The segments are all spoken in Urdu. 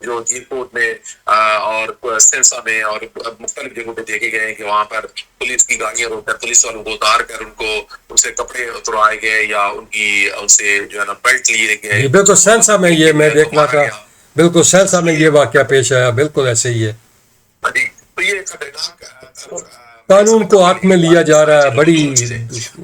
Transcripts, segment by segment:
جو ایئرپورٹ میں اور سینسا میں اور مختلف جگہوں پہ دیکھے گئے ہیں کہ وہاں پر پولیس کی گاڑیاں روک کر پولیس والوں کو اتار کر ان سے کپڑے اتروائے گئے یا ان سے جو ہے نا بیلٹ لیے گئے. بالکل سینسا میں یہ میں دیکھ رہا تھا, بالکل سینسا میں یہ واقعہ پیش آیا, بالکل ایسے ہی ہے. جی, تو یہ خطرناک قانون کو ہاتھ میں لیا جا رہا ہے بڑی.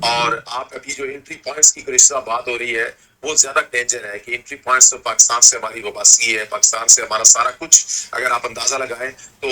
اور آپ ابھی جو انٹری پوائنٹس کی رشتہ بات ہو رہی ہے وہ زیادہ ڈینجر ہے کہ انٹری پوائنٹس پاکستان سے ہماری وابستگی ہے, پاکستان سے ہمارا سارا کچھ. اگر آپ اندازہ لگائیں تو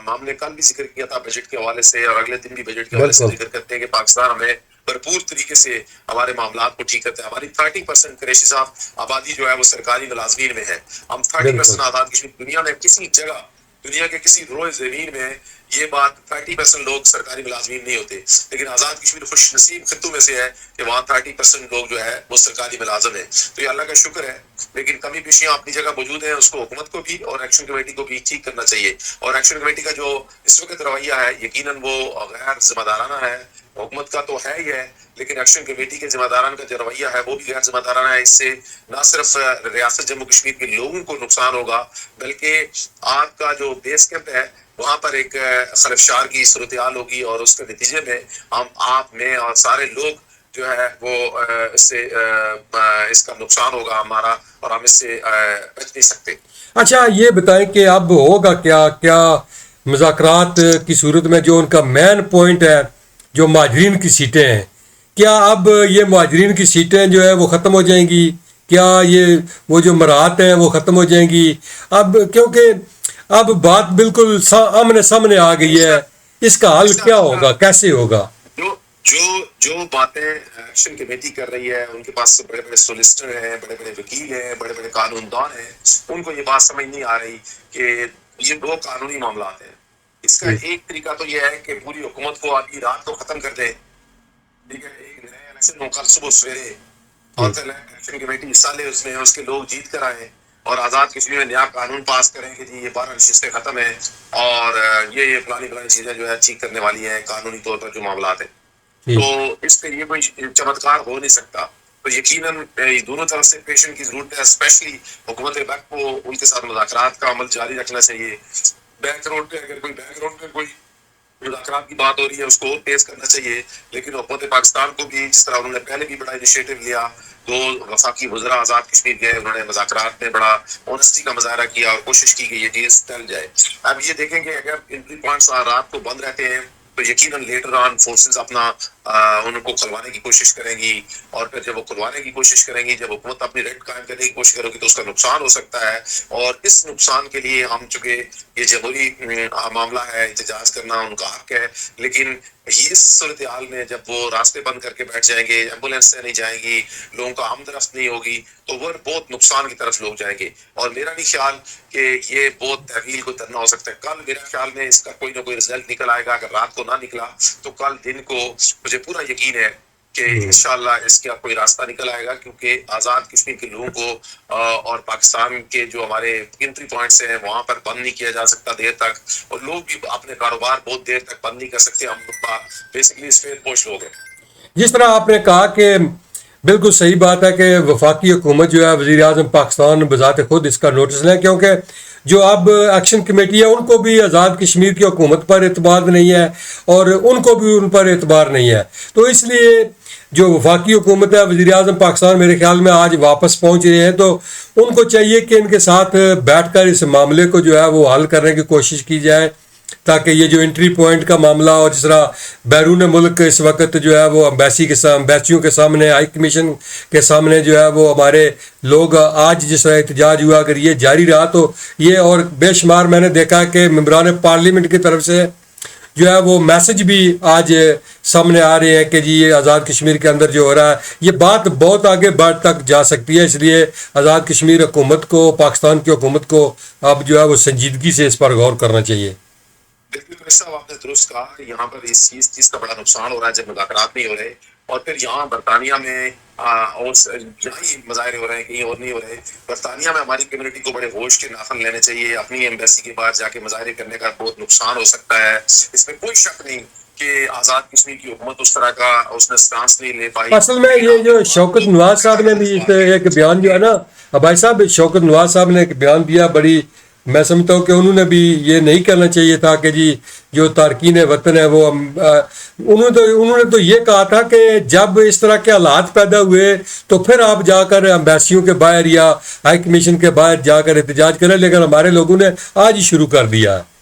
ہم نے کل بھی ذکر کیا تھا بجٹ کے حوالے سے, اور اگلے دن بھی بجٹ کے حوالے سے ذکر کرتے ہیں کہ پاکستان ہمیں بھرپور طریقے سے ہمارے معاملات کو ٹھیک کرتے ہیں. ہماری 30% قریشی صاحب آبادی جو ہے وہ سرکاری ملازمین میں ہے. ہم 30% آزاد کشمیر, دنیا میں کسی جگہ, دنیا کے کسی روئے زمین میں یہ بات 30% لوگ سرکاری ملازمین نہیں ہوتے, لیکن آزاد کشمیر خوش نصیب خطوں میں سے ہے کہ وہاں 30% لوگ جو ہے وہ سرکاری ملازم ہیں. تو یہ اللہ کا شکر ہے, لیکن کمی پیشیاں اپنی جگہ موجود ہیں. اس کو حکومت کو بھی اور ایکشن کمیٹی کو بھی ٹھیک کرنا چاہیے. اور ایکشن کمیٹی کا جو اس وقت رویہ ہے یقیناً وہ غیر ذمہ دارانہ ہے. حکومت کا تو ہے ہی ہے, لیکن ایکشن کمیٹی کے ذمہ داران کا جو رویہ ہے وہ بھی غیر ذمہ دارانہ ہے. اس سے نہ صرف ریاست جموں کشمیر کے لوگوں کو نقصان ہوگا, بلکہ آپ کا جو بیس کیمپ ہے وہاں پر ایک خرفشار کی صورتحال ہوگی, اور اس کے نتیجے میں آپ میں اور سارے لوگ جو ہے وہ اس کا نقصان ہوگا ہمارا, اور ہم اس سے بچ نہیں سکتے. اچھا یہ بتائیں کہ اب ہوگا کیا مذاکرات کی صورت میں جو ان کا مین پوائنٹ ہے جو مہاجرین کی سیٹیں ہیں, کیا اب یہ مہاجرین کی سیٹیں جو ہے وہ ختم ہو جائیں گی؟ کیا یہ وہ جو مراعات ہیں وہ ختم ہو جائیں گی اب؟ کیونکہ اب بات بالکل آمنے سامنے آ گئی ہے, اس کا حل کیا ہوگا, کیسے ہوگا؟ جو باتیں ایکشن کمیٹی کر رہی ہے, ان کے پاس بڑے بڑے سولیسٹر ہیں, بڑے بڑے وکیل ہیں, بڑے بڑے قانون دان ہیں, ان کو یہ بات سمجھ نہیں آ رہی کہ یہ دو قانونی معاملات ہیں. اس کا ایک طریقہ تو یہ ہے کہ پوری حکومت کو آدھی رات کو ختم کر دے, ٹھیک ہے, ایک نئے الیکشن ہو کل صبح سویرے, اور پھر ایکشن کمیٹی حصہ لے اس میں, اس کے لوگ جیت کر آئے اور آزاد کشمیر میں نیا قانون پاس کریں کہ جی یہ 12 نشستیں ختم ہیں اور یہ فلانی چیزیں جو ہے ٹھیک کرنے والی ہیں قانونی طور پر جو معاملات ہیں. تو اس پہ یہ کوئی چمتکار ہو نہیں سکتا. تو یقیناً دونوں طرف سے پیشنٹ کی ضرورت ہے, اسپیشلی حکومت وقت کو ان کے ساتھ مذاکرات کا عمل جاری رکھنا چاہیے. بیک گراؤنڈ پہ اگر کوئی مذاکرات کی بات ہو رہی ہے اس کو تیز کرنا چاہیے, لیکن حکومت پاکستان کو بھی, جس طرح انہوں نے پہلے بھی بڑا انیشیٹو لیا, 2 وفاقی وزراء آزاد کشمیر گئے, انہوں نے مذاکرات میں بڑا اونسٹی کا مظاہرہ کیا اور کوشش کی کہ یہ چیز ٹل جائے. اب یہ دیکھیں کہ اگر انٹری پوائنٹس رات کو بند رہتے ہیں تو یقیناً لیٹر آن فورسز اپنا ان کو کھلوانے کی کوشش کریں گی, اور پھر جب وہ کھلوانے کی کوشش کریں گی, جب حکومت اپنی ریٹ قائم کرنے کی کوشش کرے گی تو اس کا نقصان ہو سکتا ہے. اور اس نقصان کے لیے ہم چونکہ یہ جمہوری معاملہ ہے, احتجاج کرنا ان کا حق ہے, لیکن اس صورتحال میں جب وہ راستے بند کر کے بیٹھ جائیں گے, ایمبولینس سے نہیں جائیں گی, لوگوں کا آمد رفت نہیں ہوگی, تو وہ بہت نقصان کی طرف لوگ جائیں گے. اور میرا نہیں خیال کہ یہ بہت تحویل کو دھرنا ہو سکتا ہے. کل میرا خیال میں اس کا کوئی نہ کوئی رزلٹ نکل آئے گا. اگر رات کو نہ نکلا تو کل دن کو مجھے پورا یقین ہے کہ انشاءاللہ اس کا کوئی راستہ نکل آئے گا, کیونکہ آزاد کشمیر کے لوگوں کو اور پاکستان کے جو ہمارے انٹری پوائنٹس ہیں وہاں پر بند نہیں کیا جا سکتا دیر تک, اور لوگ بھی اپنے کاروبار بہت دیر تک بند نہیں کر سکتے. ہم بیسکلی اس پہ پوش لوگ ہیں. جس طرح آپ نے کہا کہ بالکل صحیح بات ہے کہ وفاقی حکومت جو ہے وزیر اعظم پاکستان بذات خود اس کا نوٹس لیں, کیونکہ جو اب ایکشن کمیٹی ہے ان کو بھی آزاد کشمیر کی حکومت پر اعتبار نہیں ہے اور ان کو بھی ان پر اعتبار نہیں ہے. تو اس لیے جو وفاقی حکومت ہے, وزیر اعظم پاکستان میرے خیال میں آج واپس پہنچ رہے ہیں, تو ان کو چاہیے کہ ان کے ساتھ بیٹھ کر اس معاملے کو جو ہے وہ حل کرنے کی کوشش کی جائے, تاکہ یہ جو انٹری پوائنٹ کا معاملہ, اور جس طرح بیرون ملک اس وقت جو ہے وہ امبیسیوں کے سامنے, ہائی کمیشن کے سامنے جو ہے وہ ہمارے لوگ آج جس طرح احتجاج ہوا, اگر یہ جاری رہا تو یہ, اور بے شمار میں نے دیکھا کہ ممبران پارلیمنٹ کی طرف سے جو ہے وہ میسج بھی آج سامنے آ رہے ہیں کہ جی یہ آزاد کشمیر کے اندر جو ہو رہا ہے یہ بات بہت آگے بڑھ تک جا سکتی ہے. اس لیے آزاد کشمیر حکومت کو, پاکستان کی حکومت کو اب جو ہے وہ سنجیدگی سے اس پر غور کرنا چاہیے. بالکل صاحب آپ نے درست کہا کہ یہاں پر اس چیز کا بڑا نقصان ہو رہا ہے جب مذاکرات نہیں ہو رہے, اور پھر یہاں برطانیہ میں اور جہاں ہی مظاہرے ہو رہے ہیں کہیں اور نہیں ہو رہے. برطانیہ میں ہماری کمیونٹی کو بڑے ہوش کے ناخن لینے چاہیے. اپنی ایمبیسی کے باہر جا کے مظاہرے کرنے کا بہت نقصان ہو سکتا ہے, اس میں کوئی شک نہیں کہ آزاد کشمیر کی حکومت اس طرح کا اس نے سٹانس نہیں لے پائی. اصل میں یہ جو شوکت نواز صاحب نے بھی ایک بیان جو ہے نا بھائی صاحب شوکت نواز صاحب نے ایک بیان دیا بڑی، میں سمجھتا ہوں کہ انہوں نے بھی یہ نہیں کرنا چاہیے تھا کہ جی جو تارکین وطن ہے وہ انہوں نے تو یہ کہا تھا کہ جب اس طرح کے حالات پیدا ہوئے تو پھر آپ جا کر ایمبیسیوں کے باہر یا ہائی کمیشن کے باہر جا کر احتجاج کریں، لیکن ہمارے لوگوں نے آج ہی شروع کر دیا ہے۔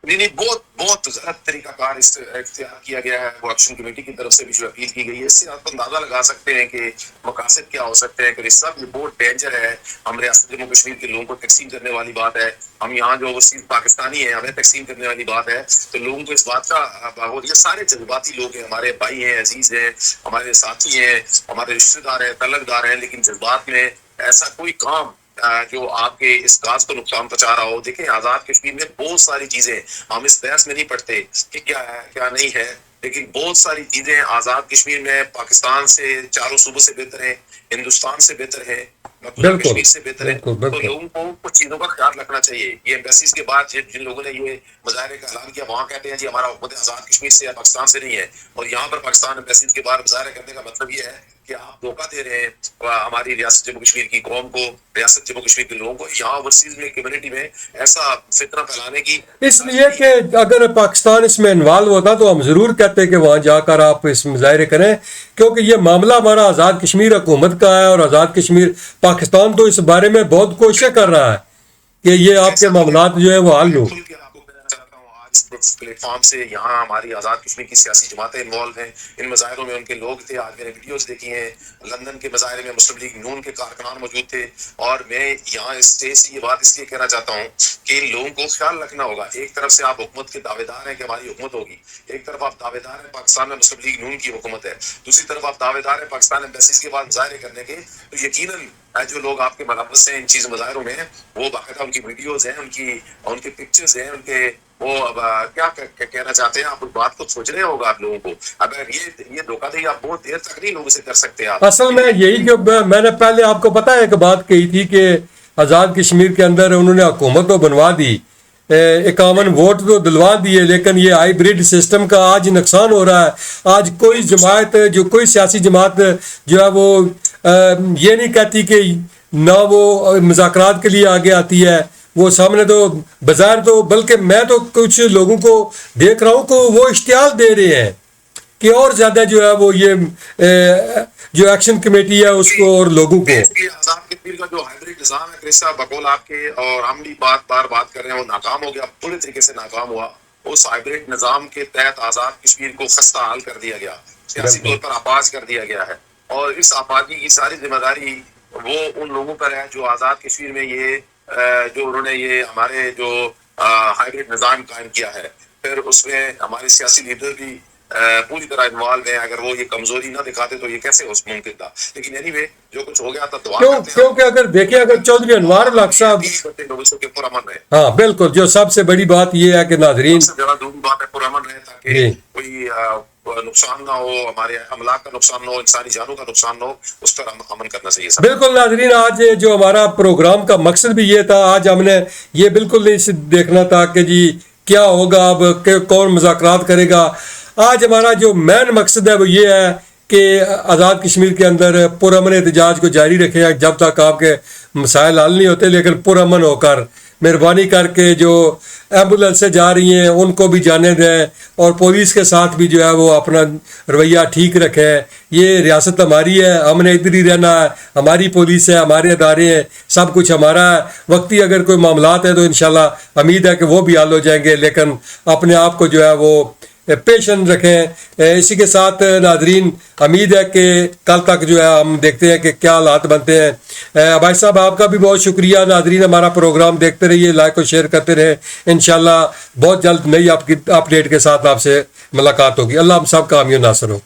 نہیں، بہت بہت غلط طریقہ کار اختیار کیا گیا ہے، وہ ایکشن کمیٹی کی طرف سے بھی جو اپیل کی گئی ہے، اس سے آپ اندازہ لگا سکتے ہیں کہ مقاصد کیا ہو سکتے ہیں، کہ اس سب یہ بہت ڈینجر ہے۔ ہم ریاست جموں کشمیر کے لوگوں کو تقسیم کرنے والی بات ہے، ہم یہاں جو اوورسیز پاکستانی ہیں ہمیں تقسیم کرنے والی بات ہے، تو لوگوں کو اس بات کا یہ سارے جذباتی لوگ ہیں، ہمارے بھائی ہیں، عزیز ہیں، ہمارے ساتھی ہیں، ہمارے رشتے دار ہیں، تعلق دار ہیں، لیکن جذبات میں ایسا کوئی کام جو آپ کے اس کاز کو نقصان پہنچا رہا ہو۔ دیکھیں آزاد کشمیر میں بہت ساری چیزیں، ہم اس بحث میں نہیں پڑھتے کہ کیا ہے کیا نہیں ہے، لیکن بہت ساری چیزیں آزاد کشمیر میں پاکستان سے چاروں صوبوں سے بہتر ہیں، ہندوستان سے بہتر ہے، مقبوضہ کشمیر سے بہتر ہے۔ تو لوگوں کو کچھ چیزوں کا خیال رکھنا چاہیے۔ یہ ایمبیسیز کے بعد جن لوگوں نے یہ مظاہرے کا اعلان کیا وہاں کہتے ہیں جی ہمارا حکومت آزاد کشمیر سے یا پاکستان سے نہیں ہے، اور یہاں پر پاکستان ایمبیسیز کے بعد مظاہرے کرنے کا مطلب یہ ہے کہ آپ دھوکہ دے رہے ہیں ہماری ریاست جموں کشمیر کی قوم کو، ریاست جموں کشمیر کے لوگوں کو، یہاں اوورسیز میں کمیونٹی میں ایسا فتنہ پھیلانے کی۔ اس لیے کہ اگر پاکستان اس میں انوالو ہوتا تو ہم ضرور کہتے کہ وہاں جا کر آپ اس مظاہرے کریں، کیونکہ یہ معاملہ ہمارا آزاد کشمیر حکومت کا ہے، اور آزاد کشمیر پاکستان تو اس بارے میں بہت کوششیں کر رہا ہے کہ یہ آپ کے معاملات جو ہے وہ حل ہو۔ پلیٹ فارم سے یہاں ہماری آزاد کشمیر کی سیاسی جماعتیں انوالو ہیں، ان مظاہروں میں ان کے لوگ تھے، آج میں نے ویڈیوز دیکھی ہیں، لندن کے مظاہرے میں مسلم لیگ نون کے کارکنان موجود تھے، اور میں یہاں اس اسٹیج سے یہ بات اس لیے کہنا چاہتا ہوں کہ لوگوں کو خیال رکھنا ہوگا۔ ایک طرف سے آپ حکومت کے دعوے دار ہیں کہ ہماری حکومت ہوگی، ایک طرف آپ دعوے دار ہیں پاکستان میں مسلم لیگ نون کی حکومت ہے، دوسری طرف آپ دعوے دار ہیں پاکستان ایمبیسیز کے بعد مظاہرے کرنے کے، تو یقیناً جو لوگ آپ کے ملوث ہیں ان چیز مظاہروں میں، وہ باقاعدہ ان کی ویڈیوز ہیں، ان کے پکچرز ہیں، ان کے وہ اب کیا کہنا چاہتے ہیں، آپ اس بات کو سوچ رہے ہوگا آپ لوگوں کو۔ اگر یہ دھوکہ دہی آپ بہت دیر تک نہیں لوگوں سے کر سکتے۔ آپ اصل میں یہی جو میں نے پہلے آپ کو پتا ہے ایک بات کہی تھی کہ آزاد کشمیر کے اندر انہوں نے حکومت تو بنوا دی، 51 ووٹ تو دلوا دیے، لیکن یہ ہائیبریڈ سسٹم کا آج نقصان ہو رہا ہے۔ آج کوئی جماعت کوئی سیاسی جماعت جو ہے وہ یہ نہیں کہتی کہ نہ وہ مذاکرات کے لیے آگے آتی ہے، وہ سامنے تو بظاہر تو، بلکہ میں تو کچھ لوگوں کو دیکھ رہا ہوں کہ وہ اشتعال دے رہے ہیں کہ اور زیادہ جو ہے وہ یہ جو ایکشن کمیٹی ہے اس کو اور لوگوں کو۔ آزاد کشمیر کا جو ہائیبریڈ نظام ہے کرسا بقول آپ کے، اور ہم بھی بات کر رہے ہیں، وہ ناکام ہو گیا، پورے طریقے سے ناکام ہوا۔ اس ہائیبریڈ نظام کے تحت آزاد کشمیر کو خستہ حال کر دیا گیا، سیاسی طور پر آپاز کر دیا گیا ہے، اور اس آپازی کی ساری ذمہ داری وہ ان لوگوں پر ہے جو آزاد کشمیر میں یہ جو انہوں نے یہ ہمارے جو ہائیبریڈ نظام قائم کیا ہے، پھر اس میں ہمارے سیاسی لیڈر بھی پوری طرح انوالو ہیں۔ اگر وہ یہ کمزوری نہ دکھاتے تو یہ کیسے ممکن تھا، لیکن اینی وے جو کچھ ہو گیا تھا دعا کرتے ہیں، کیونکہ اگر دیکھیں اگر چودھری انوار الحق صاحب، ہاں بالکل، جو سب سے بڑی بات یہ ہے کہ ناظرین سب سے زیادہ دوسری بات ہے پرامن رہے تاکہ کوئی نقصان نہ ہو، ہمارے املاک کا نقصان نہ ہو، انسانی جانوں کا نقصان نہ ہو، اس پر امن کرنا چاہیے۔ بالکل ناظرین، آج جو ہمارا پروگرام کا مقصد بھی یہ تھا، آج ہم نے یہ بالکل نہیں دیکھنا تھا کہ جی کیا ہوگا اب، کہ کون مذاکرات کرے گا۔ آج ہمارا جو مین مقصد ہے وہ یہ ہے کہ آزاد کشمیر کے اندر پرامن احتجاج کو جاری رکھے جب تک آپ کے مسائل حل نہیں ہوتے، لیکن پرامن ہو کر مہربانی کر کے جو ایمبولینس سے جا رہی ہیں ان کو بھی جانے دیں، اور پولیس کے ساتھ بھی جو ہے وہ اپنا رویہ ٹھیک رکھیں۔ یہ ریاست ہماری ہے، ہم نے ادھر ہی رہنا ہے، ہماری پولیس ہے، ہمارے ادارے ہیں، سب کچھ ہمارا ہے۔ وقتی اگر کوئی معاملات ہیں تو انشاءاللہ امید ہے کہ وہ بھی حل ہو جائیں گے، لیکن اپنے آپ کو جو ہے وہ پیشن رکھیں۔ اسی کے ساتھ ناظرین امید ہے کہ کل تک جو ہے ہم دیکھتے ہیں کہ کیا حالات بنتے ہیں۔ بھائی صاحب آپ کا بھی بہت شکریہ۔ ناظرین ہمارا پروگرام دیکھتے رہیے، لائک اور شیئر کرتے رہیں، انشاءاللہ بہت جلد نئی اپ ڈیٹ کے ساتھ آپ سے ملاقات ہوگی۔ اللہ ہم سب کا حامی و ناصر ہو۔